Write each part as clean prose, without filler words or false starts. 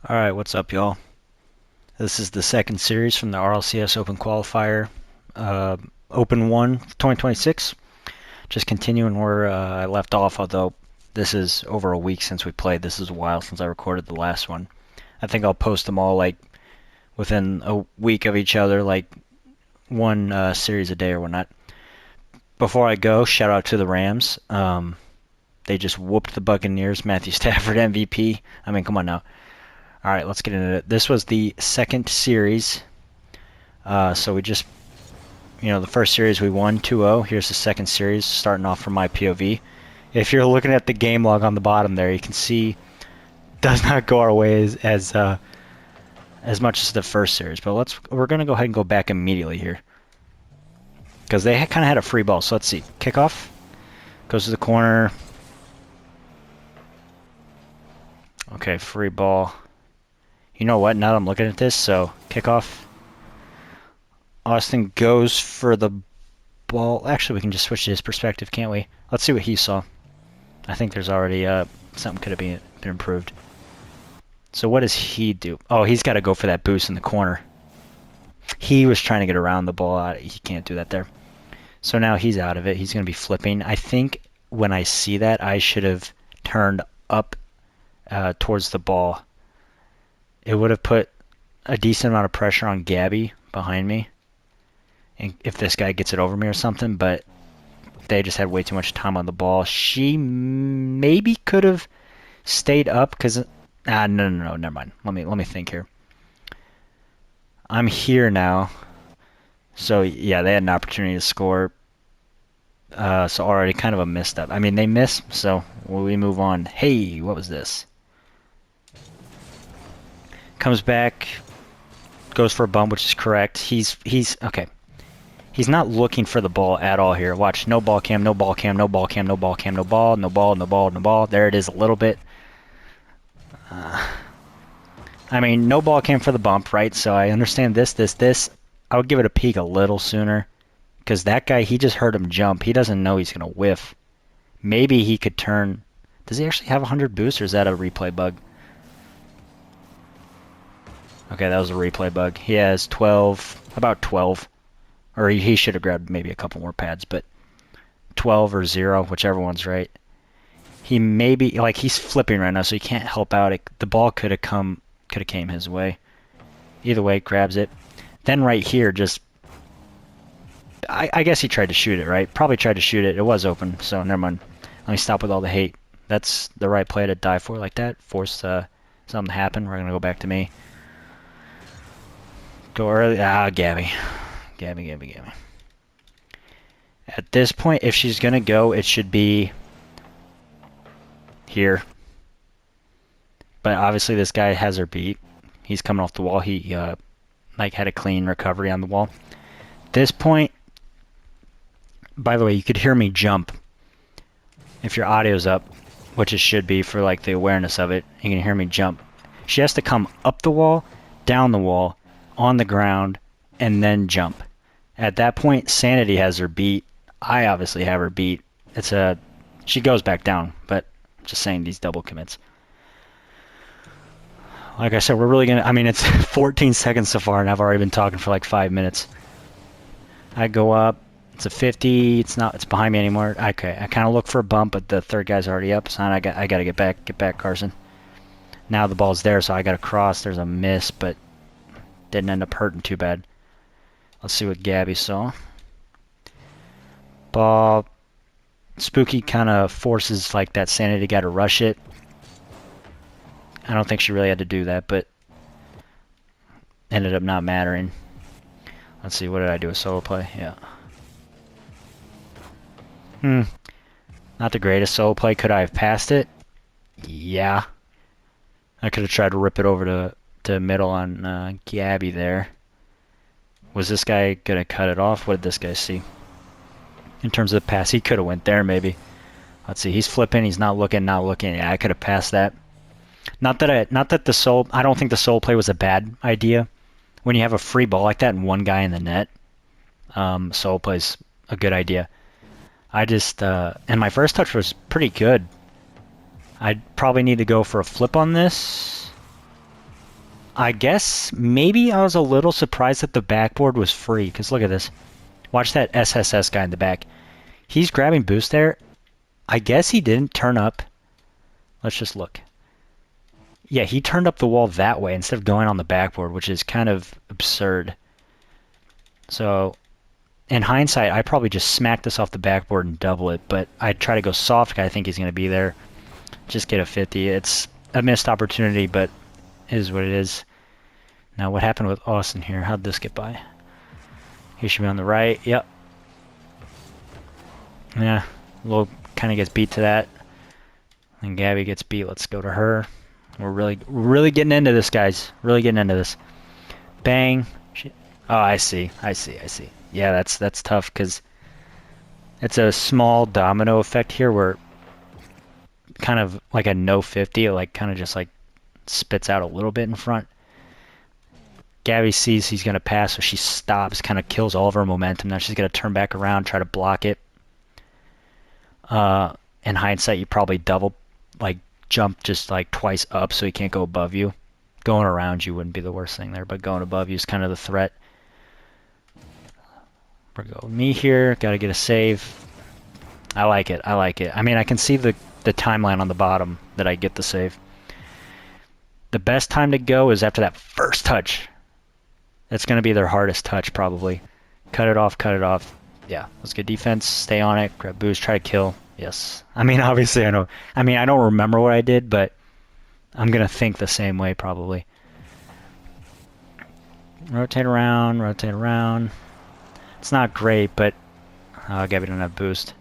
Alright, what's up, y'all? This is the second series from the RLCS Open Qualifier, uh, Open 1 2026. Just continuing where I left off, although this is over a week since we played. This is a while since I recorded the last one. I think I'll post them all like within a week of each other, like one series a day or whatnot. Before I go, shout out to the Rams. They just whooped the Buccaneers. Matthew Stafford MVP. I mean, come on now. All right, let's get into it. This was the second series. So we just, the first series we won 2-0. Here's the second series, starting off from my POV. If you're looking at the game log on the bottom there, you can see does not go our way as much as the first series. But we're gonna go ahead and go back immediately here because they kind of had a free ball. So let's see, kickoff goes to the corner. Okay, free ball. You know what? Now that I'm looking at this, so kickoff. Austin goes for the ball. Actually, we can just switch to his perspective, can't we? Let's see what he saw. I think there's already something could have been improved. So what does he do? Oh, he's got to go for that boost in the corner. He was trying to get around the ball. He can't do that there. So now he's out of it. He's going to be flipping. I think when I see that, I should have turned up towards the ball. It would have put a decent amount of pressure on Gabby behind me, and if this guy gets it over me or something, but they just had way too much time on the ball. She maybe could have stayed up because no, never mind. Let me think here. I'm here now, so yeah, they had an opportunity to score. So already kind of a missed up. I mean, they miss, so we move on. Hey, what was this? Comes back, goes for a bump, which is correct. He's okay. He's not looking for the ball at all here. Watch, no ball cam, no ball cam, no ball cam, no ball cam, no ball, no ball, no ball, no ball. There it is a little bit. I mean, no ball cam for the bump, right? So I understand this. I would give it a peek a little sooner because that guy, he just heard him jump. He doesn't know he's going to whiff. Maybe he could turn. Does he actually have 100 boost or is that a replay bug? Okay, that was a replay bug. He has 12, about 12. Or he should have grabbed maybe a couple more pads, but 12 or 0, whichever one's right. He maybe, like, he's flipping right now, so he can't help out. The ball could have came his way. Either way, grabs it. Then right here, just, I guess he tried to shoot it, right? Probably tried to shoot it. It was open, so never mind. Let me stop with all the hate. That's the right play to die for like that. Force something to happen. We're going to go back to me. Go early. Gabby. At this point, if she's going to go, it should be here. But obviously this guy has her beat. He's coming off the wall. He had a clean recovery on the wall. At this point, by the way, you could hear me jump. If your audio's up, which it should be for like the awareness of it, you can hear me jump. She has to come up the wall, down the wall, on the ground, and then jump. At that point, Sanity has her beat. I obviously have her beat. She goes back down, but I'm just saying these double commits. Like I said, we're really gonna. I mean, it's 14 seconds so far, and I've already been talking for like 5 minutes. I go up. It's a 50. It's not. It's behind me anymore. Okay, I kind of look for a bump, but the third guy's already up. So I got to get back, Carson. Now the ball's there, so I got to cross. There's a miss, but didn't end up hurting too bad. Let's see what Gabby saw. Ball. Spooky kind of forces like that Sanity guy to rush it. I don't think she really had to do that, but ended up not mattering. Let's see, what did I do? A solo play? Yeah. Not the greatest solo play. Could I have passed it? Yeah. I could have tried to rip it over to middle on Gabby there. Was this guy going to cut it off? What did this guy see? In terms of the pass, he could have went there maybe. Let's see, he's flipping, he's not looking. Yeah, I could have passed that. Not that the soul, I don't think the soul play was a bad idea. When you have a free ball like that and one guy in the net, soul play's a good idea. I just, and my first touch was pretty good. I'd probably need to go for a flip on this. I guess maybe I was a little surprised that the backboard was free, because look at this. Watch that SSS guy in the back. He's grabbing boost there. I guess he didn't turn up. Let's just look. Yeah, he turned up the wall that way instead of going on the backboard, which is kind of absurd. So, in hindsight, I probably just smack this off the backboard and double it, but I'd try to go soft. I think he's going to be there. Just get a 50. It's a missed opportunity, but it is what it is. Now, what happened with Austin here? How'd this get by? He should be on the right. Yep. Yeah, little kind of gets beat to that. And Gabby gets beat. Let's go to her. We're really getting into this, guys. Really getting into this. Bang. Oh, I see. Yeah, that's tough because it's a small domino effect here where kind of like a no 50, it like kind of just like spits out a little bit in front. Gabby sees he's going to pass, so she stops, kind of kills all of her momentum. Now she's going to turn back around, try to block it. In hindsight, you probably double, like, jump just like twice up so he can't go above you. Going around you wouldn't be the worst thing there, but going above you is kind of the threat. We're going me here. Got to get a save. I like it. I mean, I can see the timeline on the bottom that I get the save. The best time to go is after that first touch. That's going to be their hardest touch, probably. Cut it off. Yeah, let's get defense. Stay on it. Grab boost. Try to kill. Yes. I mean, obviously, I know. I mean, I don't remember what I did, but I'm going to think the same way, probably. Rotate around. It's not great, but... Oh, Gabby doesn't have boost.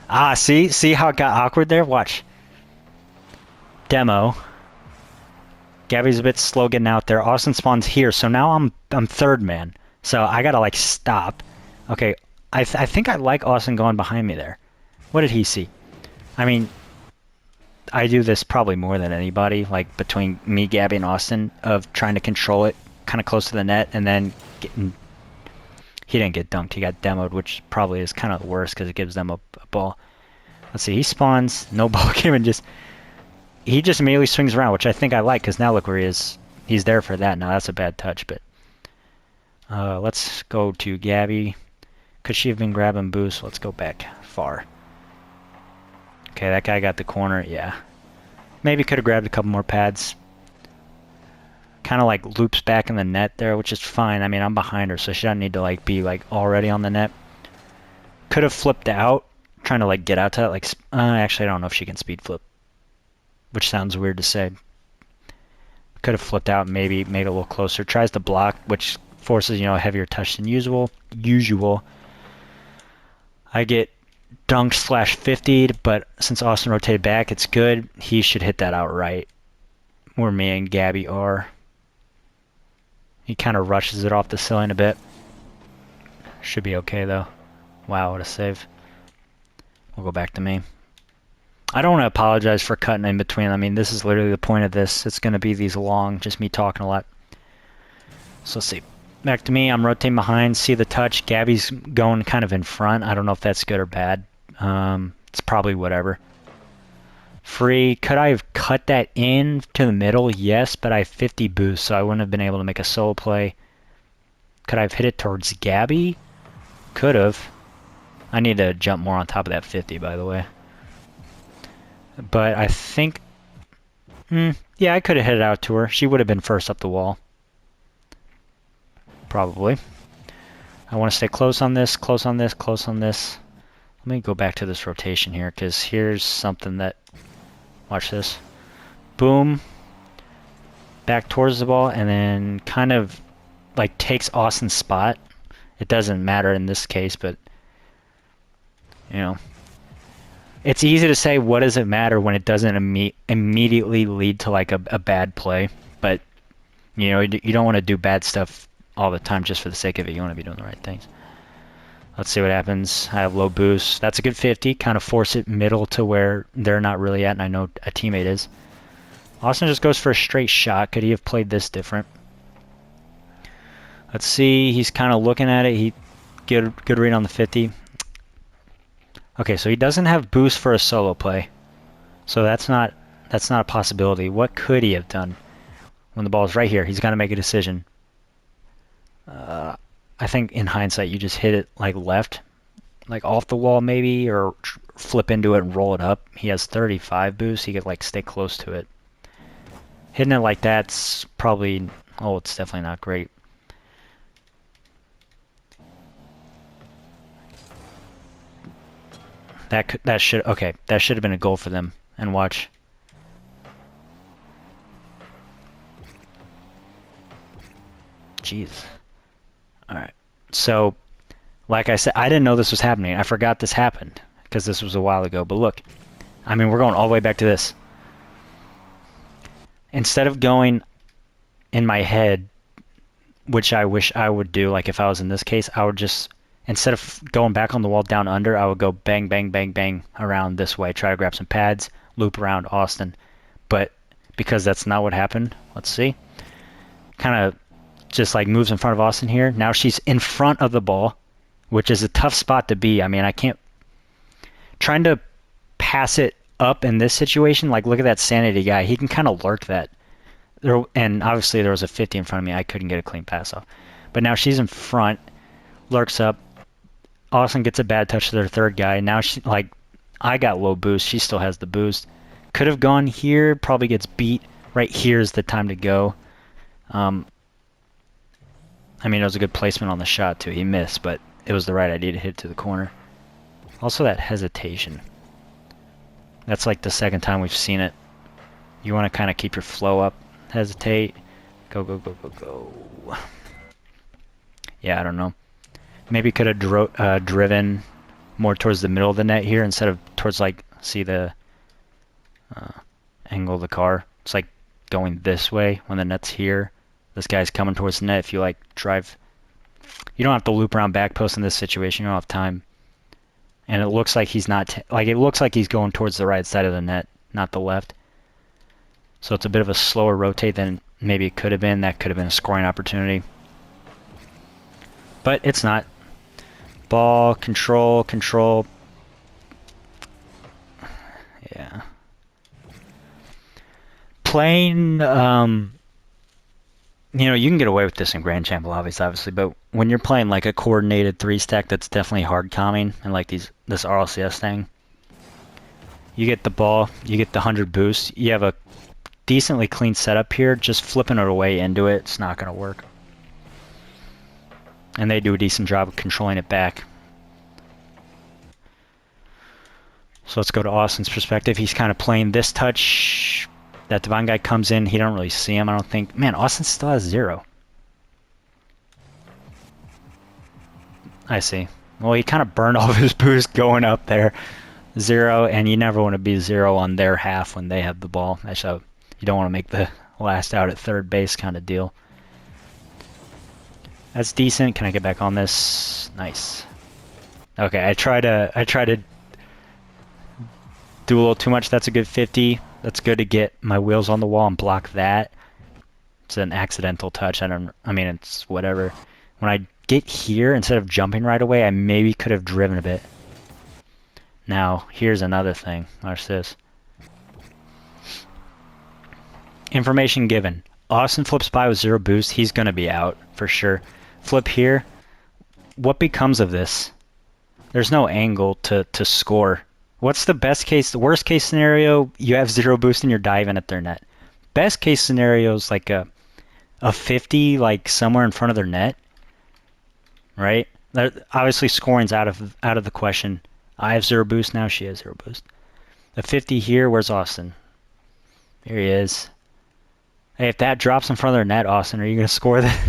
Ah, see? See how it got awkward there? Watch. Demo. Gabby's a bit slow getting out there. Austin spawns here, so now I'm third man. So I gotta like stop. Okay, I think I like Austin going behind me there. What did he see? I mean, I do this probably more than anybody, like between me, Gabby, and Austin, of trying to control it kind of close to the net and then getting... He didn't get dunked, he got demoed, which probably is kind of the worst because it gives them a ball. Let's see, he spawns, no ball came and he just immediately swings around, which I think I like, because now look where he is. He's there for that. Now that's a bad touch, but... let's go to Gabby. Could she have been grabbing boost? Let's go back far. Okay, that guy got the corner, yeah. Maybe could have grabbed a couple more pads. Kind of like loops back in the net there, which is fine. I mean, I'm behind her, so she doesn't need to like be like already on the net. Could have flipped out, trying to like get out to that. Like, actually, I don't know if she can speed flip. Which sounds weird to say. Could have flipped out, maybe made it a little closer. Tries to block, which forces, you know, a heavier touch than usual. I get dunked / 50'd, but since Austin rotated back, it's good. He should hit that outright. Where me and Gabby are. He kind of rushes it off the ceiling a bit. Should be okay, though. Wow, what a save. We'll go back to me. I don't want to apologize for cutting in between. I mean, this is literally the point of this. It's going to be these long, just me talking a lot. So let's see. Back to me. I'm rotating behind. See the touch. Gabby's going kind of in front. I don't know if that's good or bad. It's probably whatever. Free. Could I have cut that in to the middle? Yes, but I have 50 boost, so I wouldn't have been able to make a solo play. Could I have hit it towards Gabby? Could have. I need to jump more on top of that 50, by the way. But I think... yeah, I could have hit it out to her. She would have been first up the wall. Probably. I want to stay close on this. Let me go back to this rotation here, because here's something that... Watch this. Boom. Back towards the ball, and then kind of like takes Austin's spot. It doesn't matter in this case, but... You know... It's easy to say what does it matter when it doesn't immediately lead to like a bad play, but you know, you don't want to do bad stuff all the time just for the sake of it. You want to be doing the right things. Let's see what happens. I have low boost. That's a good 50. Kind of force it middle to where they're not really at, and I know a teammate is. Austin just goes for a straight shot. Could he have played this different? Let's see. He's kind of looking at it. He good read on the 50. Okay, so he doesn't have boost for a solo play. So that's not a possibility. What could he have done? when the ball's right here. He's got to make a decision. I think in hindsight, you just hit it like left, like off the wall maybe, or flip into it and roll it up. He has 35 boost. He could like stay close to it. Hitting it like that's probably, oh, it's definitely not great. That should, okay, that should have been a goal for them. And watch. Jeez. All right. So, like I said, I didn't know this was happening. I forgot this happened because this was a while ago. But look, I mean, we're going all the way back to this. Instead of going in my head, which I wish I would do, like if I was in this case, I would just, instead of going back on the wall down under, I would go bang, bang, bang, bang around this way, try to grab some pads, loop around Austin. But because that's not what happened, let's see. Kind of just like moves in front of Austin here. Now she's in front of the ball, which is a tough spot to be. I mean, I can't, trying to pass it up in this situation, like look at that Sanity guy. He can kind of lurk that. And obviously there was a 50 in front of me. I couldn't get a clean pass off. But now she's in front, lurks up. Austin gets a bad touch to their third guy. Now she, like, I got low boost. She still has the boost. Could have gone here, probably gets beat. Right here's the time to go. I mean, it was a good placement on the shot, too. He missed, but it was the right idea to hit to the corner. Also, that hesitation. That's like the second time we've seen it. You want to kind of keep your flow up. Hesitate. Go, go, go, go, go. Yeah, I don't know. Maybe could have driven more towards the middle of the net here instead of towards, like, see the angle of the car. It's like going this way when the net's here. This guy's coming towards the net. If you like drive, you don't have to loop around back post in this situation. You don't have time. And it looks like he's not, it looks like he's going towards the right side of the net, not the left. So it's a bit of a slower rotate than maybe it could have been. That could have been a scoring opportunity. But it's not. Ball, control, control. Yeah. Playing, you know, you can get away with this in Grand Champ lobbies, obviously, but when you're playing like a coordinated 3-stack, that's definitely hard calming, and like this RLCS thing, you get the ball, you get the 100 boost, you have a decently clean setup here, just flipping it away into it, it's not going to work. And they do a decent job of controlling it back. So let's go to Austin's perspective. He's kind of playing this touch. That Divine guy comes in, he don't really see him, I don't think. Man, Austin still has 0. I see. Well, he kind of burned all of his boost going up there. 0, and you never want to be 0 on their half when they have the ball. So you don't want to make the last out at third base kind of deal. That's decent. Can I get back on this? Nice. Okay, I try to do a little too much. That's a good 50. That's good to get my wheels on the wall and block that. It's an accidental touch. I mean, it's whatever. When I get here, instead of jumping right away, I maybe could have driven a bit. Now, here's another thing. Watch this. Information given. Austin flips by with 0 boost. He's going to be out for sure. Flip here. What becomes of this? There's no angle to score. What's the best case? The worst case scenario, you have 0 boost and you're diving at their net. Best case scenario is like a 50, like somewhere in front of their net, right? Obviously, scoring's out of the question. I have 0 boost now. She has 0 boost. The 50 here. Where's Austin? Here he is. Hey, if that drops in front of their net, Austin, are you gonna score that?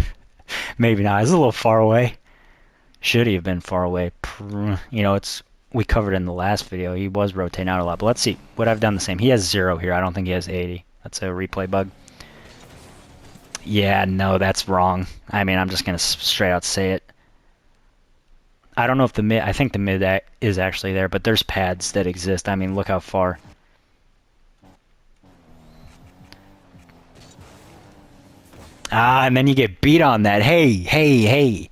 Maybe not. It's a little far away. Should he have been far away? You know, we covered in the last video. He was rotating out a lot. But let's see. Would I've done the same? He has 0 here. I don't think he has 80. That's a replay bug. Yeah, no, that's wrong. I mean, I'm just going to straight out say it. I don't know if the mid... I think the mid is actually there, but there's pads that exist. I mean, look how far. Ah, and then you get beat on that. Hey, hey, hey.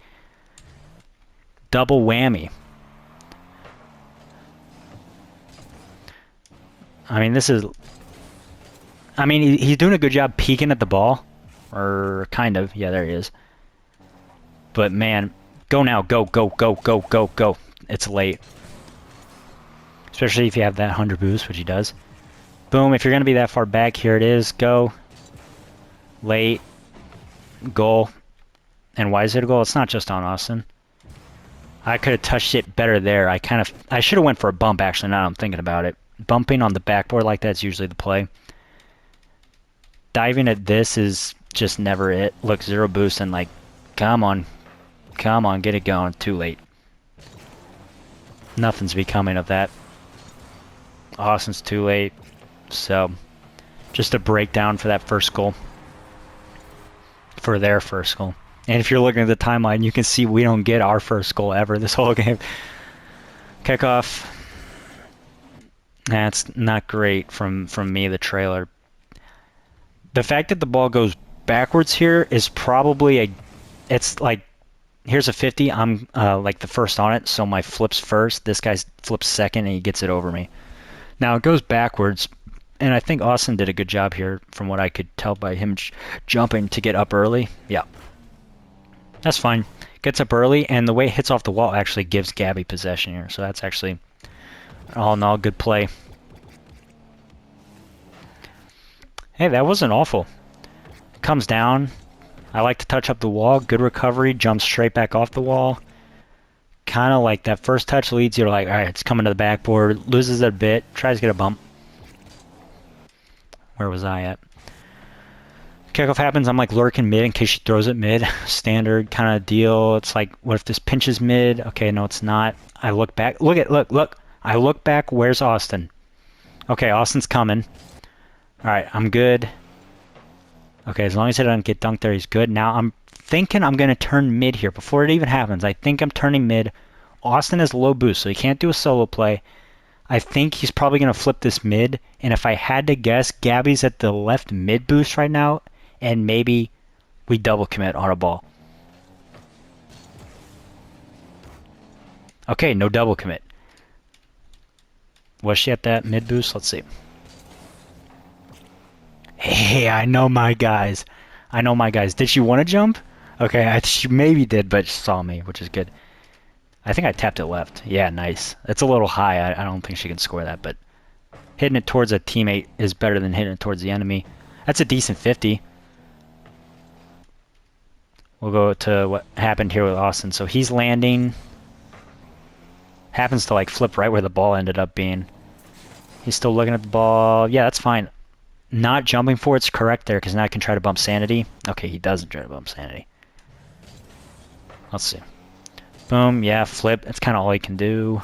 Double whammy. I mean, this is... I mean, he's doing a good job peeking at the ball, Or kind of. Yeah, there he is. But man, go now. Go, go, go, go, go, go. It's late. Especially if you have that 100 boost, which he does. Boom, if you're going to be that far back, here it is. Go. Late. Goal. And why is it a goal? It's not just on Austin. I could have touched it better there. I should have went for a bump, actually, now I'm thinking about it. Bumping on the backboard like that's usually the play. Diving at this is just never it. Look, 0 boost and like, come on. Come on, get it going. Too late. Nothing's becoming of that. Austin's too late. So, just a breakdown for that first goal. For their first goal. And if you're looking at the timeline, you can see we don't get our first goal ever this whole game. Kickoff. That's not great from me, the trailer. The fact that the ball goes backwards here is probably it's like, here's a 50. I'm like the first on it, so my flip's first. This guy flips second, and he gets it over me. Now it goes backwards, and I think Austin did a good job here from what I could tell by him jumping to get up early. Yeah. That's fine. Gets up early, and the way it hits off the wall actually gives Gabby possession here. So that's actually, all in all, good play. Hey, that wasn't awful. Comes down. I like to touch up the wall. Good recovery. Jumps straight back off the wall. Kind of like that first touch leads you to like, all right, it's coming to the backboard. Loses it a bit. Tries to get a bump. Where was I at? Kickoff happens. I'm like lurking mid in case she throws it mid. Standard kind of deal. It's like, what if this pinches mid? Okay, no, it's not. I look back. Look. I look back. Where's Austin? Okay, Austin's coming. All right, I'm good. Okay, as long as it doesn't get dunked there, he's good. Now I'm thinking I'm going to turn mid here before it even happens. I think I'm turning mid. Austin has low boost, so he can't do a solo play. I think he's probably going to flip this mid, and if I had to guess, Gabby's at the left mid boost right now, and maybe we double commit on a ball. Okay, no double commit. Was she at that mid boost? Let's see. Hey, I know my guys. Did she want to jump? Okay, she maybe did, but she saw me, which is good. I think I tapped it left. Yeah, nice. It's a little high. I don't think she can score that, but hitting it towards a teammate is better than hitting it towards the enemy. That's a decent 50. We'll go to what happened here with Austin. So he's landing. Happens to like flip right where the ball ended up being. He's still looking at the ball. Yeah, that's fine. Not jumping for it's correct there because now I can try to bump Sanity. Okay, he doesn't try to bump Sanity. Let's see. Boom, yeah, flip. That's kind of all he can do.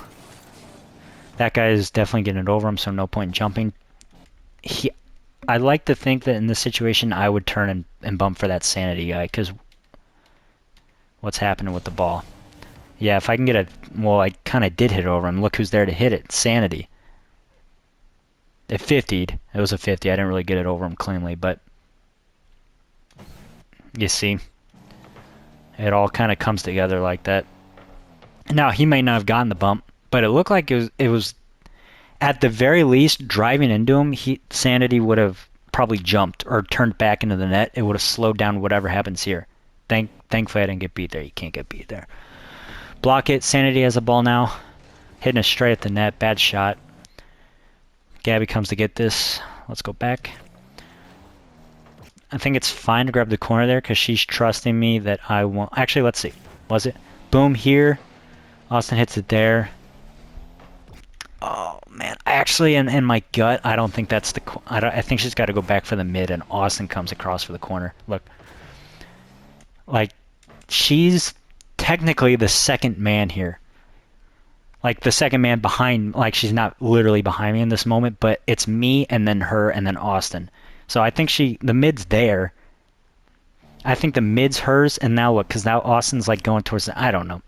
That guy is definitely getting it over him, so no point in jumping. I'd like to think that in this situation I would turn and bump for that Sanity guy because what's happening with the ball? Yeah, if I can get a... Well, I kind of did hit it over him. Look who's there to hit it. Sanity. It 50'd. It was a 50. I didn't really get it over him cleanly, but you see, it all kind of comes together like that. Now, he may not have gotten the bump, but it looked like it was at the very least, driving into him, Sanity would have probably jumped or turned back into the net. It would have slowed down whatever happens here. Thankfully, I didn't get beat there. You can't get beat there. Block it. Sanity has a ball now. Hitting it straight at the net. Bad shot. Gabby comes to get this. Let's go back. I think it's fine to grab the corner there because she's trusting me that I won't. Actually, let's see. Was it? Boom here. Austin hits it there. Oh, man. Actually, in my gut, I don't think that's the... I think she's got to go back for the mid, and Austin comes across for the corner. Look. Like, she's technically the second man here. Like, the second man behind... Like, she's not literally behind me in this moment, but it's me, and then her, and then Austin. So I think the mid's there. I think the mid's hers, and now look, because now Austin's, like, going towards the... I don't know.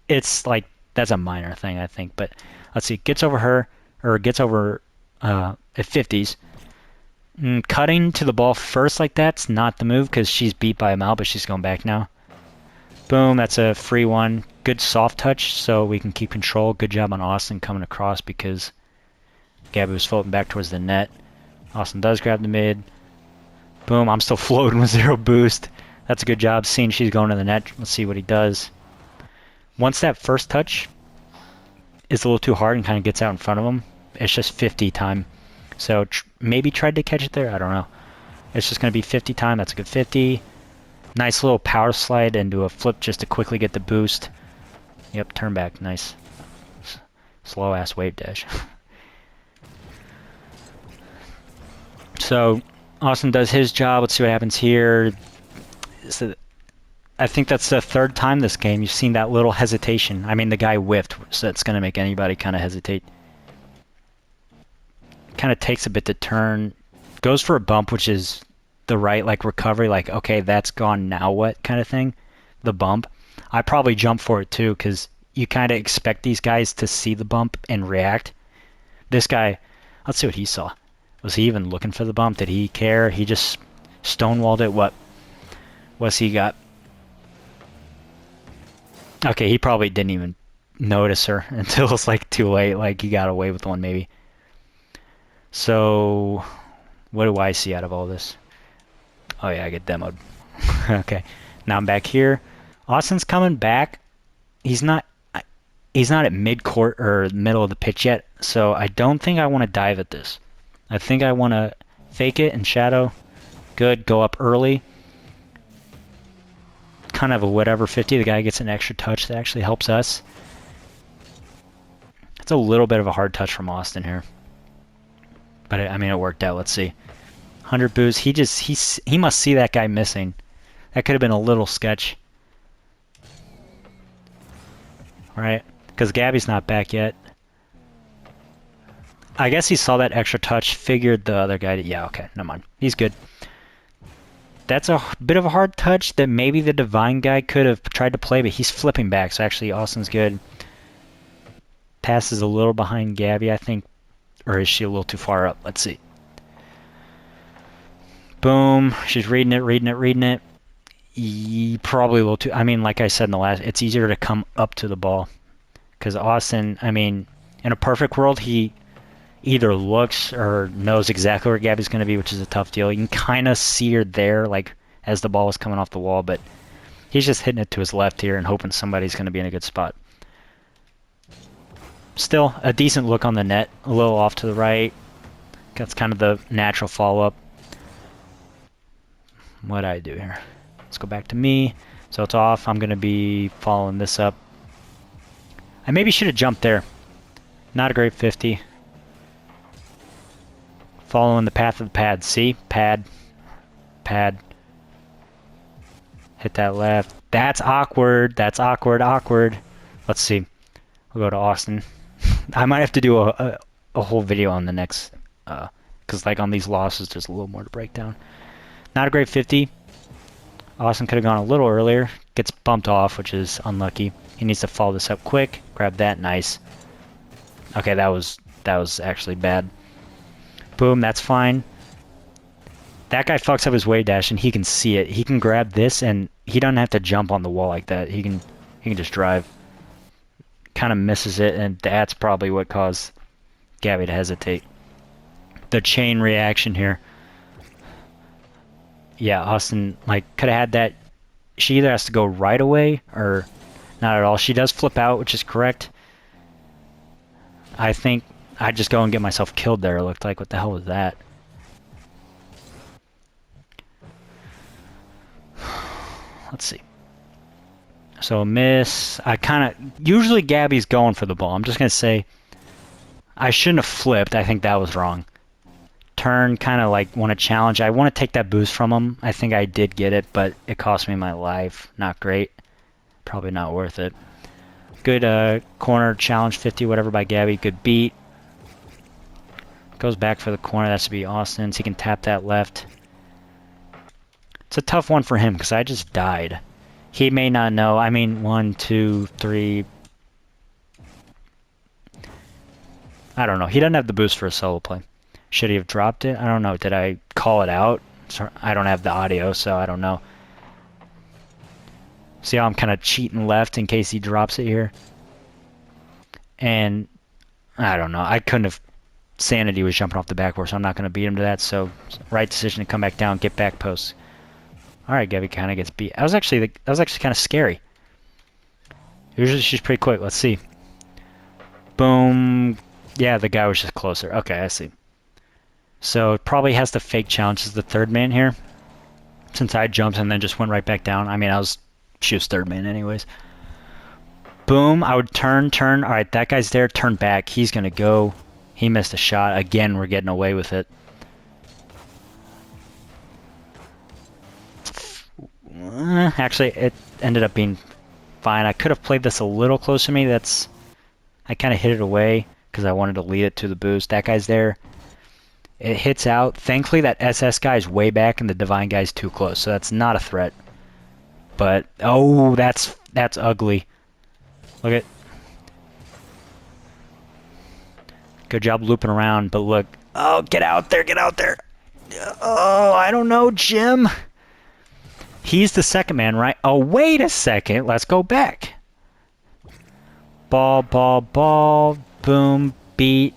It's, like, that's a minor thing, I think, but... Let's see, gets over her, or gets over at 50s. Cutting to the ball first like that's not the move because she's beat by a mile, but she's going back now. Boom, that's a free one. Good soft touch so we can keep control. Good job on Austin coming across because Gabby was floating back towards the net. Austin does grab the mid. Boom, I'm still floating with 0 boost. That's a good job. Seeing she's going to the net. Let's see what he does. Once that first touch is a little too hard and kind of gets out in front of him, it's just 50 time. So maybe tried to catch it there. I don't know. It's just going to be 50 time. That's a good 50. Nice little power slide into a flip just to quickly get the boost. Yep, turn back. Nice. Slow ass wave dash. So Austin does his job. Let's see what happens here. So I think that's the 3rd time this game you've seen that little hesitation. I mean, the guy whiffed, so that's going to make anybody kind of hesitate. Kind of takes a bit to turn. Goes for a bump, which is the right, like, recovery. Like, okay, that's gone, now what kind of thing. The bump. I probably jump for it, too, because you kind of expect these guys to see the bump and react. This guy, let's see what he saw. Was he even looking for the bump? Did he care? He just stonewalled it. What's he got? Okay, he probably didn't even notice her until it's like too late. Like he got away with one maybe. So, what do I see out of all this? Oh yeah, I get demoed. Okay, now I'm back here. Austin's coming back. He's not at mid-court or middle of the pitch yet, so I don't think I want to dive at this. I think I want to fake it and shadow. Good, go up early. Kind of a whatever 50. The guy gets an extra touch that actually helps us. It's a little bit of a hard touch from Austin here. But I mean, it worked out. Let's see. 100 boost. He must see that guy missing. That could have been a little sketch. Alright, because Gabby's not back yet. I guess he saw that extra touch, figured the other guy... Yeah, okay, never mind. He's good. That's a bit of a hard touch that maybe the Divine guy could have tried to play, but he's flipping back, so actually Austin's good. Passes a little behind Gabby, I think. Or is she a little too far up? Let's see. Boom. She's reading it. Probably a little too... I mean, like I said in the last... It's easier to come up to the ball. Because Austin, I mean, in a perfect world, he either looks or knows exactly where Gabby's going to be, which is a tough deal. You can kind of see her there, like, as the ball is coming off the wall, but he's just hitting it to his left here and hoping somebody's going to be in a good spot. Still, a decent look on the net, a little off to the right. That's kind of the natural follow-up. What'd I do here? Let's go back to me. So it's off. I'm going to be following this up. I maybe should have jumped there. Not a great 50. Following the path of the pad. See? Pad. Pad. Hit that left. That's awkward. That's awkward. Let's see. We'll go to Austin. I might have to do a whole video on the next... because like on these losses, there's a little more to break down. Not a great 50. Austin could have gone a little earlier. Gets bumped off, which is unlucky. He needs to follow this up quick. Grab that. Nice. Okay, that was actually bad. Boom, that's fine. That guy fucks up his wave dash, and he can see it. He can grab this, and he doesn't have to jump on the wall like that. He can just drive. Kind of misses it, and that's probably what caused Gabby to hesitate. The chain reaction here. Yeah, Austin, like, could have had that. She either has to go right away or not at all. She does flip out, which is correct. I think I'd just go and get myself killed there, it looked like. What the hell was that? Let's see. So, miss. I kind of... Usually Gabby's going for the ball. I'm just going to say I shouldn't have flipped. I think that was wrong. Turn, kind of like want to challenge. I want to take that boost from him. I think I did get it, but it cost me my life. Not great. Probably not worth it. Good corner challenge 50, whatever by Gabby. Good beat. Goes back for the corner. That should be Austin's. He can tap that left. It's a tough one for him because I just died. He may not know. I mean, 1, 2, 3. I don't know. He doesn't have the boost for a solo play. Should he have dropped it? I don't know. Did I call it out? I don't have the audio, so I don't know. See how I'm kind of cheating left in case he drops it here? And I don't know. I couldn't have sanity was jumping off the backboard, so I'm not going to beat him to that. So right decision to come back down, get back post. All right, Gabby kind of gets beat. That was actually kind of scary. Usually she's pretty quick. Let's see. Boom. Yeah, the guy was just closer. Okay, I see. So it probably has to fake challenge as the third man here. Since I jumped and then just went right back down. I mean, she was third man anyways. Boom. I would turn. All right, that guy's there. Turn back. He's going to go. He missed a shot. Again, we're getting away with it. Actually, it ended up being fine. I could have played this a little closer to me. I kind of hit it away because I wanted to lead it to the boost. That guy's there. It hits out. Thankfully, that SS guy is way back and the Divine guy's too close, so that's not a threat. But, oh, that's ugly. Look at... Good job looping around, but look. Oh, get out there, get out there. Oh, I don't know, Jim. He's the second man, right? Oh, wait a second. Let's go back. Ball, ball, ball. Boom, beat.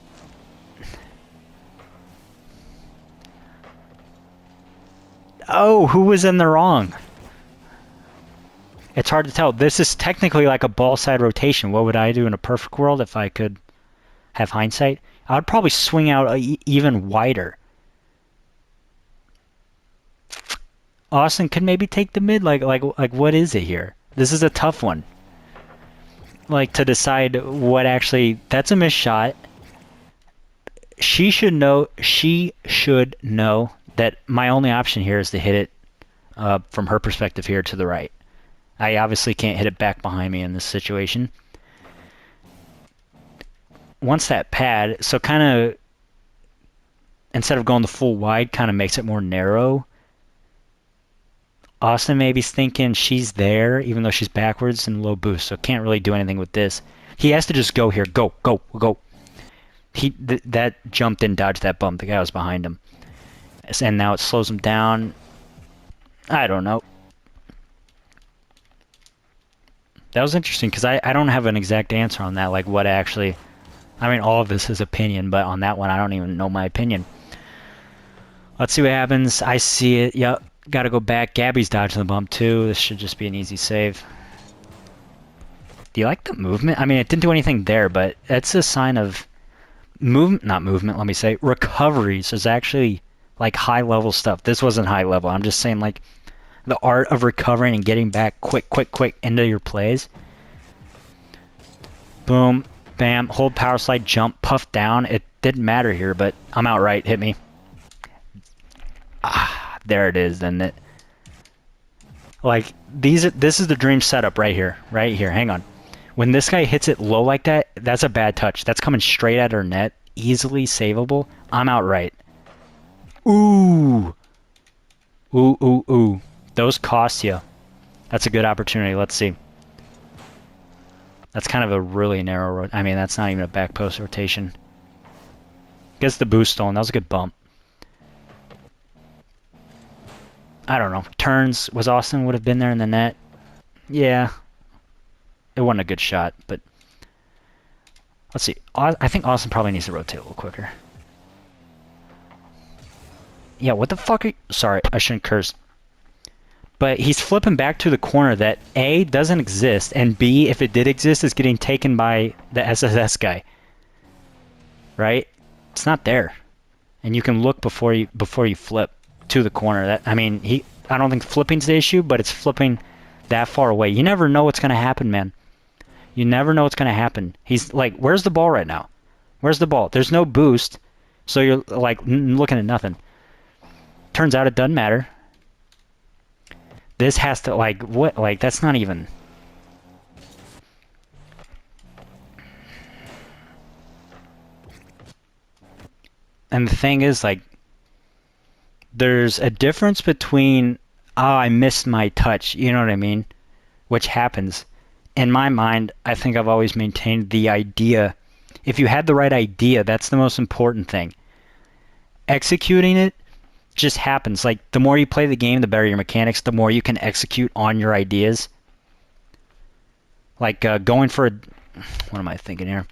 Oh, who was in the wrong? It's hard to tell. This is technically like a ball side rotation. What would I do in a perfect world if I could have hindsight? I would probably swing out even wider. Austin could maybe take the mid. Like what is it here? This is a tough one. Like to decide what actually. That's a missed shot. She should know. She should know that my only option here is to hit it from her perspective here to the right. I obviously can't hit it back behind me in this situation. Once that pad, so kind of, instead of going the full wide, kind of makes it more narrow. Austin maybe's thinking she's there, even though she's backwards and low boost, so can't really do anything with this. He has to just go here. Go, go, go. That jump didn't dodge that bump. The guy was behind him. And now it slows him down. I don't know. That was interesting, because I don't have an exact answer on that, like what actually... I mean, all of this is opinion, but on that one, I don't even know my opinion. Let's see what happens. I see it. Yep. Got to go back. Gabby's dodging the bump, too. This should just be an easy save. Do you like the movement? I mean, it didn't do anything there, but it's a sign of... Not movement, let me say. Recoveries is actually, like, high-level stuff. This wasn't high-level. I'm just saying, like, the art of recovering and getting back quick into your plays. Boom. Bam. Hold power slide, jump, puff down. It didn't matter here, but I'm outright. Hit me. Ah, there it is. Then it. Like this is the dream setup right here. Right here. Hang on. When this guy hits it low like that, that's a bad touch. That's coming straight at her net. Easily savable. I'm outright. Ooh. Ooh, ooh, ooh. Those cost you. That's a good opportunity. Let's see. That's kind of a really narrow... I mean, that's not even a back post rotation. Gets the boost stolen. That was a good bump. I don't know. Turns. Was Austin would have been there in the net? Yeah. It wasn't a good shot, but... Let's see. I think Austin probably needs to rotate a little quicker. Yeah, what the fuck are you... Sorry, I shouldn't curse. But he's flipping back to the corner that A, doesn't exist, and B, if it did exist, is getting taken by the SSS guy. Right? It's not there. And you can look before you flip to the corner. I don't think flipping's the issue, but it's flipping that far away. You never know what's going to happen, man. You never know what's going to happen. He's like, where's the ball right now? Where's the ball? There's no boost, so you're like looking at nothing. Turns out it doesn't matter. This has to, like, what? Like, that's not even... And the thing is, like, there's a difference between, oh, I missed my touch, you know what I mean? Which happens. In my mind, I think I've always maintained the idea. If you had the right idea, that's the most important thing. Executing it just happens. Like, the more you play the game, the better your mechanics, the more you can execute on your ideas. Like, going for a... What am I thinking here?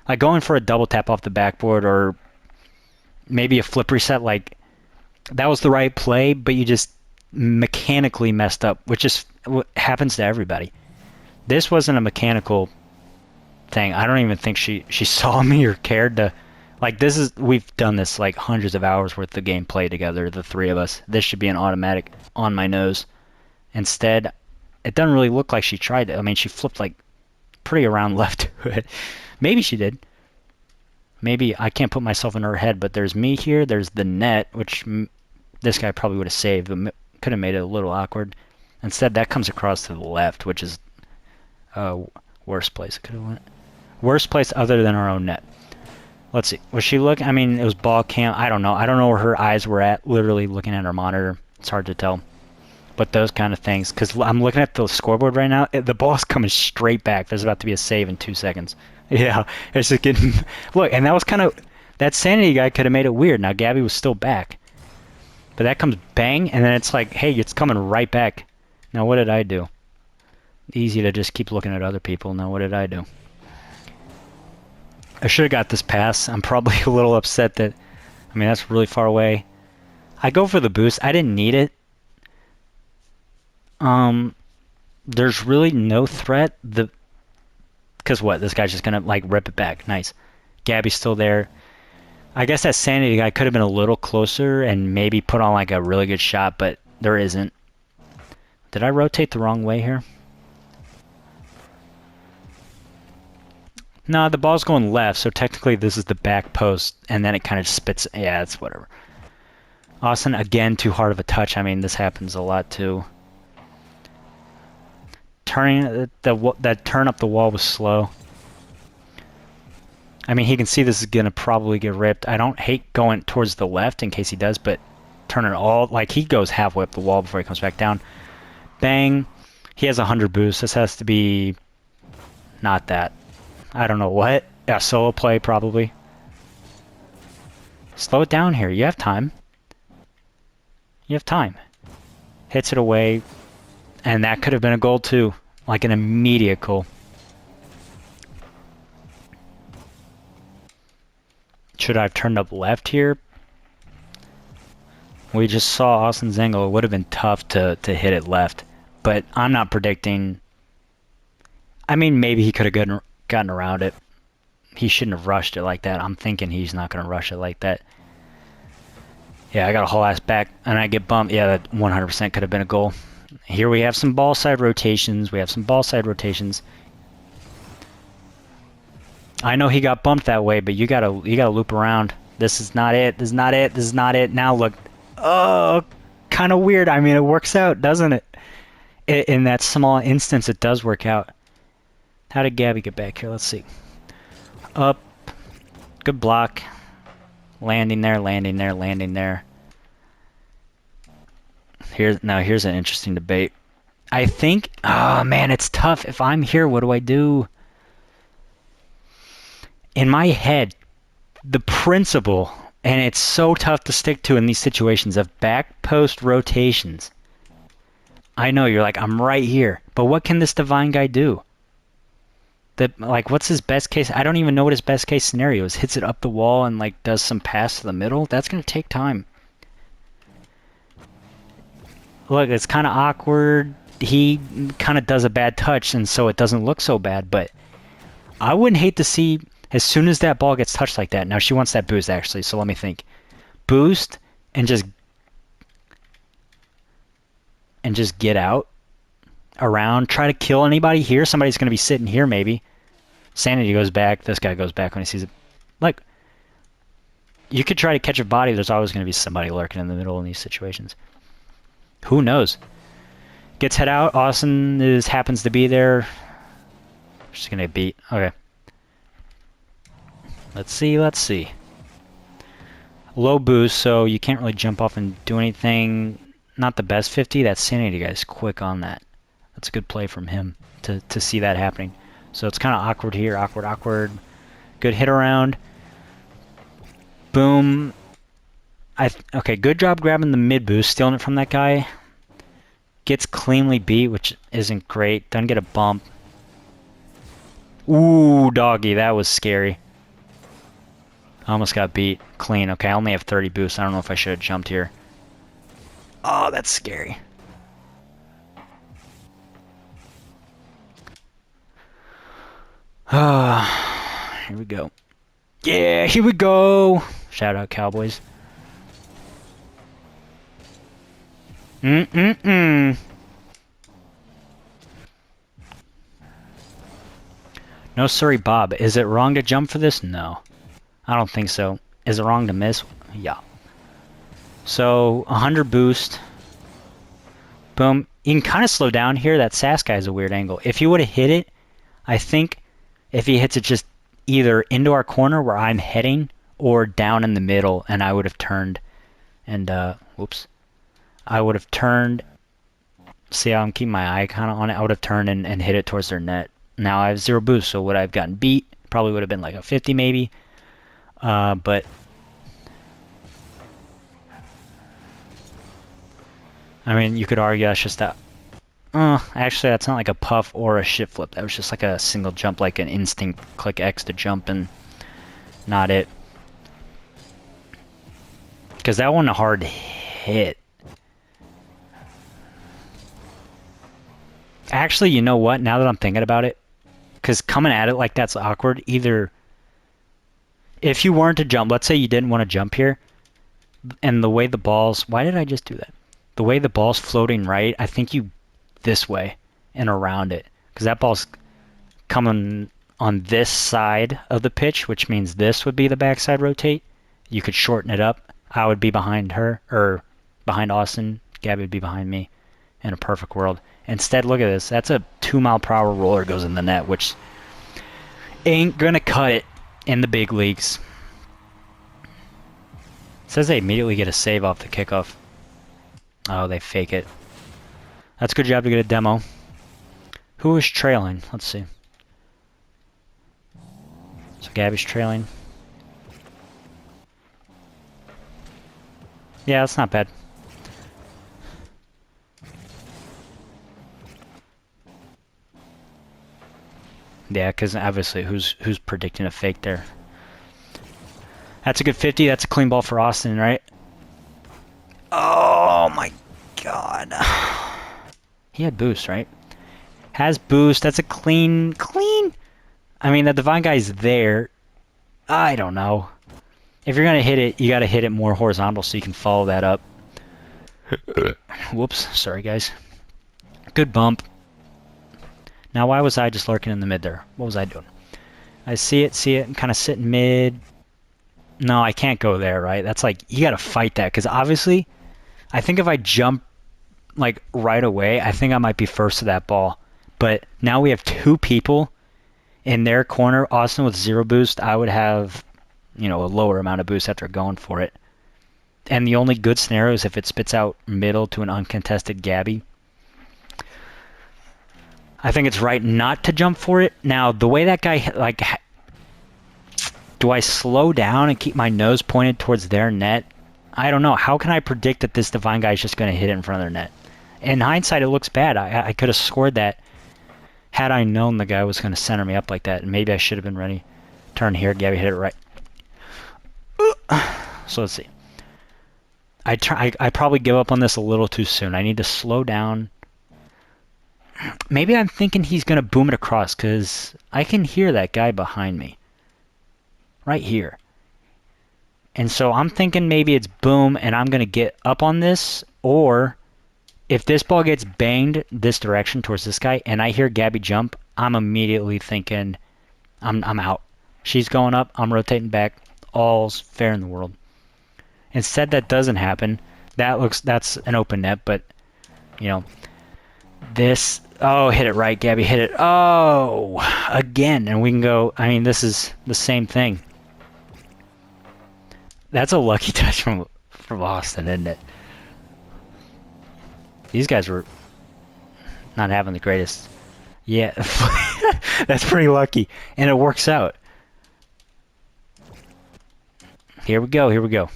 Like, going for a double tap off the backboard, or maybe a flip reset, like that was the right play, but you just mechanically messed up, which is what happens to everybody. This wasn't a mechanical thing. I don't even think she saw me or cared to. Like, this is, we've done this like hundreds of hours worth of gameplay together, the three of us. This should be an automatic on my nose. Instead, it doesn't really look like she tried to. I mean, she flipped like pretty around left to it. Maybe she did. Maybe I can't put myself in her head, but there's me here. There's the net, which this guy probably would have saved, but could have made it a little awkward. Instead, that comes across to the left, which is worst place it could have went. Worst place other than our own net. Let's see. Was she looking? I mean, it was ball cam. I don't know. I don't know where her eyes were at, literally looking at her monitor. It's hard to tell. But those kind of things. Because I'm looking at the scoreboard right now. The ball's coming straight back. There's about to be a save in 2 seconds. Yeah. It's just getting... Look, and that was kind of... That sanity guy could have made it weird. Now, Gabby was still back. But that comes bang, and then it's like, hey, it's coming right back. Now, what did I do? Easy to just keep looking at other people. Now, what did I do? I should have got this pass. I'm probably a little upset that... I mean, that's really far away. I go for the boost. I didn't need it. There's really no threat. Because what? This guy's just going to, like, rip it back. Nice. Gabby's still there. I guess that sanity guy could have been a little closer and maybe put on, like, a really good shot, but there isn't. Did I rotate the wrong way here? No, the ball's going left, so technically this is the back post, and then it kind of spits. Yeah, it's whatever. Austin, again, too hard of a touch. I mean, this happens a lot, too. Turning that turn up the wall was slow. I mean, he can see this is going to probably get ripped. I don't hate going towards the left in case he does, but turning all... Like, he goes halfway up the wall before he comes back down. Bang. He has 100 boost. This has to be... Not that. I don't know what. Yeah, solo play, probably. Slow it down here. You have time. You have time. Hits it away. And that could have been a goal, too. Like an immediate goal. Should I have turned up left here? We just saw Austin's angle. It would have been tough to hit it left. But I'm not predicting... I mean, maybe he could have gotten around it. He shouldn't have rushed it like that. I'm thinking he's not going to rush it like that. Yeah, I got a whole ass back, and I get bumped. Yeah, that 100% could have been a goal. Here we have some ball side rotations. I know he got bumped that way, but you gotta loop around. This is not it. This is not it. This is not it. Now look. Oh, kind of weird. I mean, it works out, doesn't it? In that small instance, it does work out. How did Gabby get back here? Let's see. Up. Good block. Landing there, landing there, landing there. Here's an interesting debate. I think... Oh, man, it's tough. If I'm here, what do I do? In my head, the principle, and it's so tough to stick to in these situations, of back post rotations. I know, you're like, I'm right here. But what can this divine guy do? Like, what's his best case? I don't even know what his best case scenario is. Hits it up the wall and, like, does some pass to the middle? That's going to take time. Look, it's kind of awkward. He kind of does a bad touch, and so it doesn't look so bad. But I wouldn't hate to see, as soon as that ball gets touched like that. Now, she wants that boost, actually, so let me think. Boost and just get out. Around, try to kill anybody here. Somebody's going to be sitting here, maybe. Sanity goes back. This guy goes back when he sees it. Like, you could try to catch a body. There's always going to be somebody lurking in the middle in these situations. Who knows? Gets head out. Austin happens to be there. Just going to beat. Okay. Let's see. Low boost, so you can't really jump off and do anything. Not the best 50. That sanity guy's quick on that. That's a good play from him to see that happening. So it's kind of awkward here. Awkward. Good hit around. Boom. Okay, good job grabbing the mid boost, stealing it from that guy. Gets cleanly beat, which isn't great. Doesn't get a bump. Ooh, doggy, that was scary. I almost got beat clean. Okay, I only have 30 boosts. I don't know if I should have jumped here. Oh, that's scary. Here we go. Yeah, here we go. Shout out Cowboys. No, sorry, Bob. Is it wrong to jump for this? No. I don't think so. Is it wrong to miss? Yeah. So, 100 boost. Boom. You can kind of slow down here. That SAS guy is a weird angle. If he would have hit it, I think if he hits it just either into our corner where I'm heading or down in the middle, and I would have turned and, whoops. I would have turned. See how I'm keeping my eye kind of on it? I would have turned and hit it towards their net. Now I have 0 boost, so would I have gotten beat? Probably would have been like a 50 maybe. But I mean, you could argue that's just that. Actually, that's not like a puff or a shift flip. That was just like a single jump, like an instinct click X to jump, and not it. Because that one a hard hit. Actually, you know what? Now that I'm thinking about it, because coming at it like that's awkward. Either if you weren't to jump, let's say you didn't want to jump here, and the way the ball's, why did I just do that? The way the ball's floating right, I think you this way and around it, because that ball's coming on this side of the pitch, which means this would be the backside rotate. You could shorten it up. I would be behind her, or behind Austin. Gabby would be behind me in a perfect world. Instead, look at this. That's a 2-mile-per-hour roller goes in the net, which ain't gonna cut it in the big leagues. It says they immediately get a save off the kickoff. Oh, they fake it. That's a good job to get a demo. Who is trailing? Let's see. So Gabby's trailing. Yeah, that's not bad. Yeah, because obviously, who's predicting a fake there? That's a good 50. That's a clean ball for Austin, right? Oh my god. He had boost, right? Has boost. That's a clean. I mean, the divine guy's there. I don't know. If you're gonna hit it, you gotta hit it more horizontal so you can follow that up. Whoops. Sorry, guys. Good bump. Now, why was I just lurking in the mid there? What was I doing? I see it, and kind of sit mid. No, I can't go there, right? That's like, you gotta fight that, because obviously, I think if I jump like right away, I think I might be first to that ball. But now we have 2 people in their corner. Austin with 0 boost. I would have, a lower amount of boost after going for it. And the only good scenario is if it spits out middle to an uncontested Gabby. I think it's right not to jump for it. Now, the way that guy, like, do I slow down and keep my nose pointed towards their net? I don't know. How can I predict that this divine guy is just going to hit it in front of their net? In hindsight, it looks bad. I could have scored that had I known the guy was going to center me up like that. And maybe I should have been ready. Turn here. Gabby hit it right. So let's see. I probably give up on this a little too soon. I need to slow down. Maybe I'm thinking he's going to boom it across, because I can hear that guy behind me. Right here. And so I'm thinking maybe it's boom, and I'm going to get up on this, or if this ball gets banged this direction towards this guy, and I hear Gabby jump, I'm immediately thinking I'm out. She's going up, I'm rotating back, all's fair in the world. Instead, that doesn't happen. That's an open net, but, this, oh, hit it right, Gabby, hit it. Oh, again, and we can go, I mean, this is the same thing. That's a lucky touch from Austin, isn't it? These guys were not having the greatest. Yeah, that's pretty lucky, and it works out. Here we go.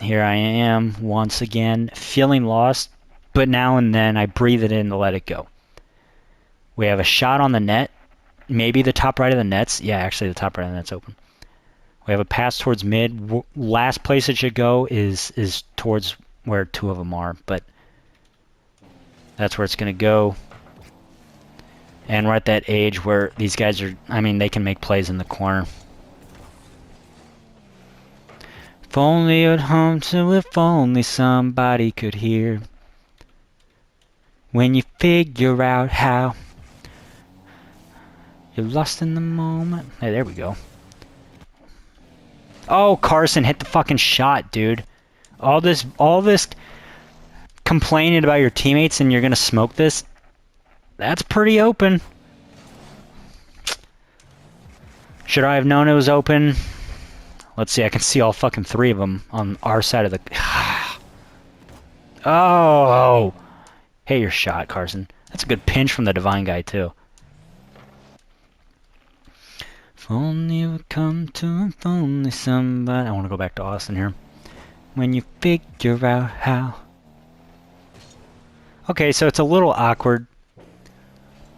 Here I am once again, feeling lost, but now and then I breathe it in to let it go. We have a shot on the net. maybe the top right of the net's. Yeah, actually the top right of the net's open. We have a pass towards mid. Last place it should go is towards where two of them are, but that's where it's going to go. And we're at that age where these guys are, I mean, they can make plays in the corner. If only at home, so if only somebody could hear. When you figure out how you're lost in the moment. Hey, there we go. Oh, Carson hit the fucking shot, dude. All this complaining about your teammates and you're gonna smoke this. That's pretty open. Should I have known it was open? Let's see, I can see all fucking three of them on our side of the... Oh! Hey, your shot, Carson. That's a good pinch from the Divine guy, too. If only you would come to, if only somebody... I want to go back to Austin here. When you figure out how... Okay, so it's a little awkward.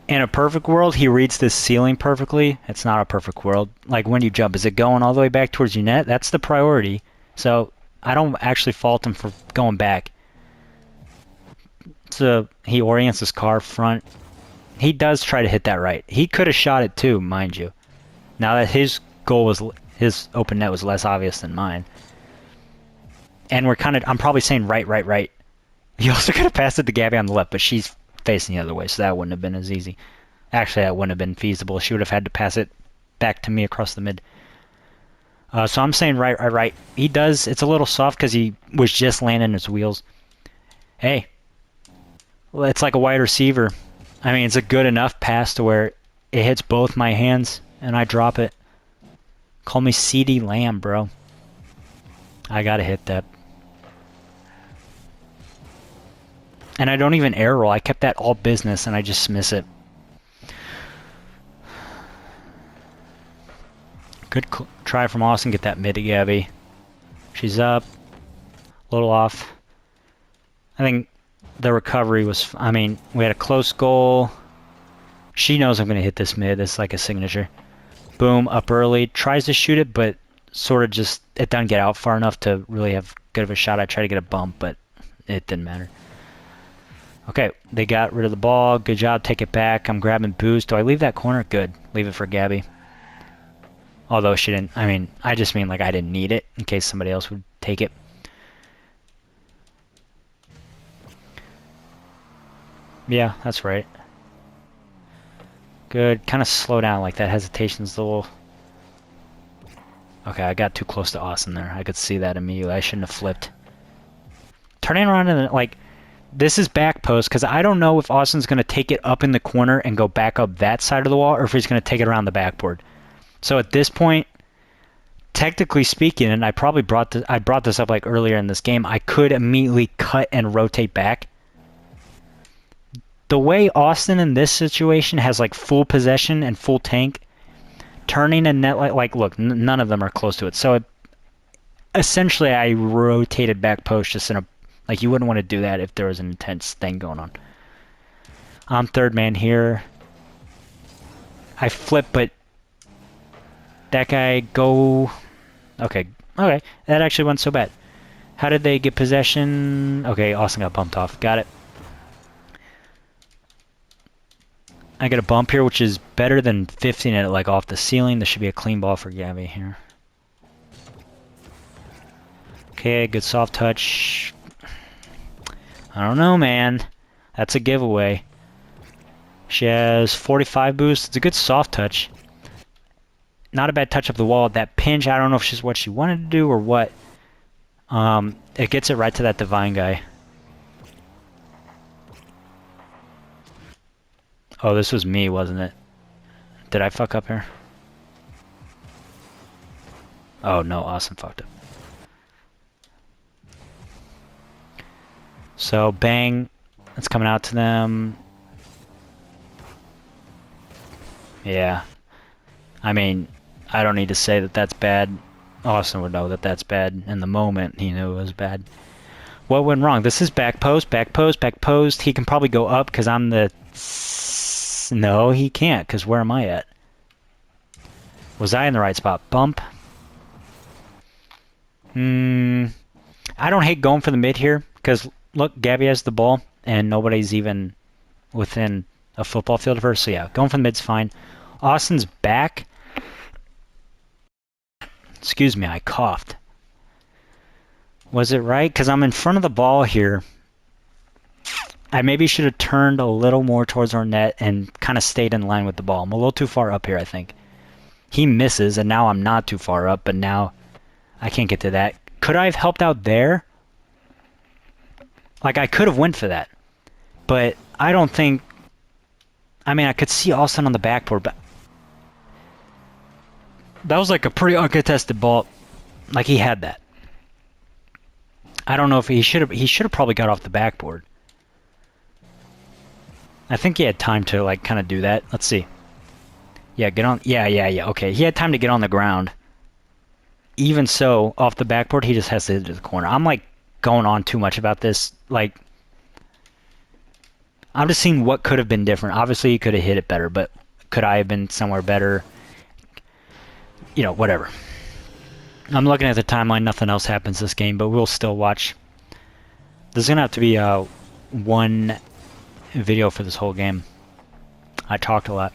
In a perfect world, he reads this ceiling perfectly. It's not a perfect world. Like, when you jump, is it going all the way back towards your net? That's the priority. So, I don't actually fault him for going back. So, he orients his car front. He does try to hit that right. He could have shot it too, mind you. Now that his goal was... his open net was less obvious than mine. And we're kind of... I'm probably saying right. He also could have passed it to Gabby on the left, but she's facing the other way, so that wouldn't have been as easy. Actually, that wouldn't have been feasible. She would have had to pass it back to me across the mid. So I'm saying right. He does. It's a little soft because he was just landing his wheels. Hey. Well, it's like a wide receiver. I mean, it's a good enough pass to where it hits both my hands and I drop it. Call me CD Lamb, bro. I gotta hit that. And I don't even air roll. I kept that all business and I just miss it. Good try from Austin. Get that mid to Gabby. She's up. A little off. I think the recovery was... I mean, we had a close goal. She knows I'm going to hit this mid. It's like a signature. Boom, up early. Tries to shoot it, but sort of just... It doesn't get out far enough to really have good of a shot. I tried to get a bump, but it didn't matter. Okay, they got rid of the ball. Good job. Take it back. I'm grabbing boost. Do I leave that corner? Good. Leave it for Gabby. Although she didn't... I mean, I just mean like I didn't need it in case somebody else would take it. Yeah, that's right. Good. Kind of slow down like that. Hesitation's a little... Okay, I got too close to Austin there. I could see that immediately. I shouldn't have flipped. Turning around and like... This is back post, because I don't know if Austin's going to take it up in the corner and go back up that side of the wall, or if he's going to take it around the backboard. So at this point, technically speaking, and I probably brought this up like earlier in this game, I could immediately cut and rotate back. The way Austin in this situation has like full possession and full tank, turning a net like look, none of them are close to it. So essentially, I rotated back post just in a... Like, you wouldn't want to do that if there was an intense thing going on. I'm third man here. I flip, but that guy go... Okay. That actually wasn't so bad. How did they get possession? Okay, Austin got bumped off. Got it. I get a bump here, which is better than 15 it like off the ceiling. This should be a clean ball for Gabby here. Okay, good soft touch. I don't know, man. That's a giveaway. She has 45 boost. It's a good soft touch. Not a bad touch up the wall. That pinch, I don't know if she's what she wanted to do or what. It gets it right to that Divine guy. Oh, this was me, wasn't it? Did I fuck up here? Oh, no, Austin fucked up. So, bang. It's coming out to them. Yeah. I mean, I don't need to say that that's bad. Austin would know that that's bad. In the moment, he knew it was bad. What went wrong? This is back post, back post, back post. He can probably go up because I'm the... No, he can't, because where am I at? Was I in the right spot? Bump. I don't hate going for the mid here because look, Gabby has the ball and nobody's even within a football field of her. So yeah, going for the mid's fine. Austin's back. Excuse me, I coughed. Was it right? Because I'm in front of the ball here. I maybe should have turned a little more towards our net and kind of stayed in line with the ball. I'm a little too far up here, I think. He misses, and now I'm not too far up, but now I can't get to that. Could I have helped out there? Like, I could have went for that. But I don't think... I mean, I could see Austin on the backboard, but... That was like a pretty uncontested ball. Like, he had that. I don't know if he should have probably got off the backboard. I think he had time to, like, kind of do that. Let's see. Yeah, get on... Yeah. Okay, he had time to get on the ground. Even so, off the backboard, he just has to hit it to the corner. I'm, like, going on too much about this. Like, I'm just seeing what could have been different. Obviously, he could have hit it better, but could I have been somewhere better? You know, whatever. I'm looking at the timeline. Nothing else happens this game, but we'll still watch. There's going to have to be one video for this whole game. I talked a lot.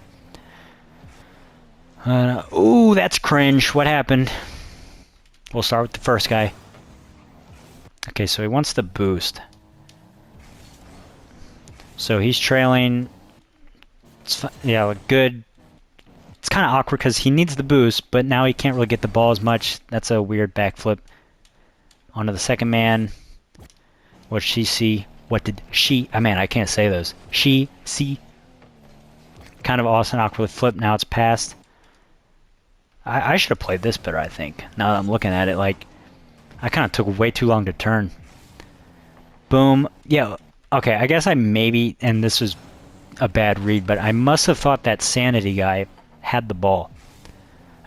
Ooh, that's cringe. What happened? We'll start with the first guy. Okay, so he wants the boost. So he's trailing. Yeah, good. It's kind of awkward because he needs the boost, but now he can't really get the ball as much. That's a weird backflip. Onto the second man. What did she see? What did she... I mean, I can't say those. She see. Kind of awesome awkward flip. Now it's passed. I should have played this better, I think. Now that I'm looking at it, like... I kind of took way too long to turn. Boom. Yeah, okay, I guess I maybe... And this was a bad read, but I must have thought that Sanity guy had the ball.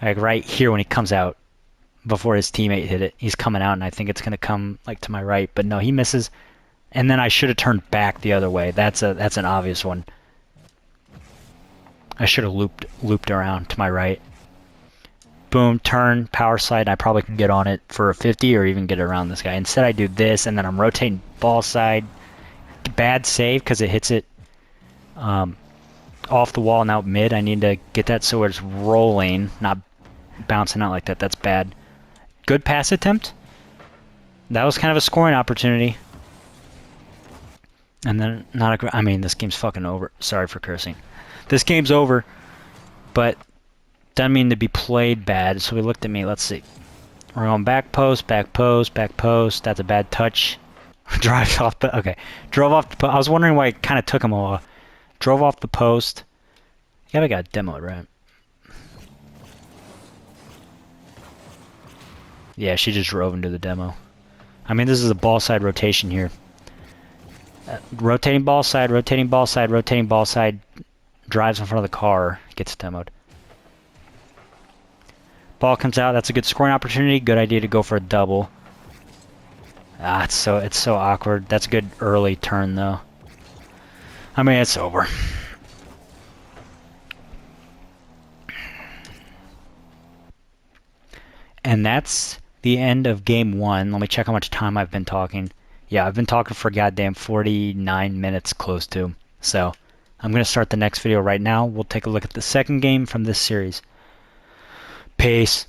Like right here when he comes out before his teammate hit it. He's coming out and I think it's going to come like to my right, but no, he misses. And then I should have turned back the other way. That's an obvious one. I should have looped around to my right. Boom, turn, power slide, and I probably can get on it for a 50 or even get around this guy. Instead I do this and then I'm rotating ball side. Bad save because it hits it off the wall and out mid. I need to get that so it's rolling, not bouncing out like that. That's bad. Good pass attempt. That was kind of a scoring opportunity. And then not a... I mean, this game's fucking over. Sorry for cursing. This game's over, but doesn't mean to be played bad. So he looked at me. Let's see. We're going back post, back post, back post. That's a bad touch. Drives off the... Okay. Drove off the post. I was wondering why it kind of took him a while. Drove off the post. Yeah, we got demoed, right? Yeah, she just drove into the demo. I mean, this is a ball side rotation here. Rotating ball side, rotating ball side, rotating ball side. Drives in front of the car. Gets demoed. Ball comes out. That's a good scoring opportunity. Good idea to go for a double. Ah, it's so awkward. That's a good early turn, though. I mean, it's over. And that's the end of game one. Let me check how much time I've been talking. Yeah, I've been talking for goddamn 49 minutes close to. So, I'm going to start the next video right now. We'll take a look at the second game from this series. Peace.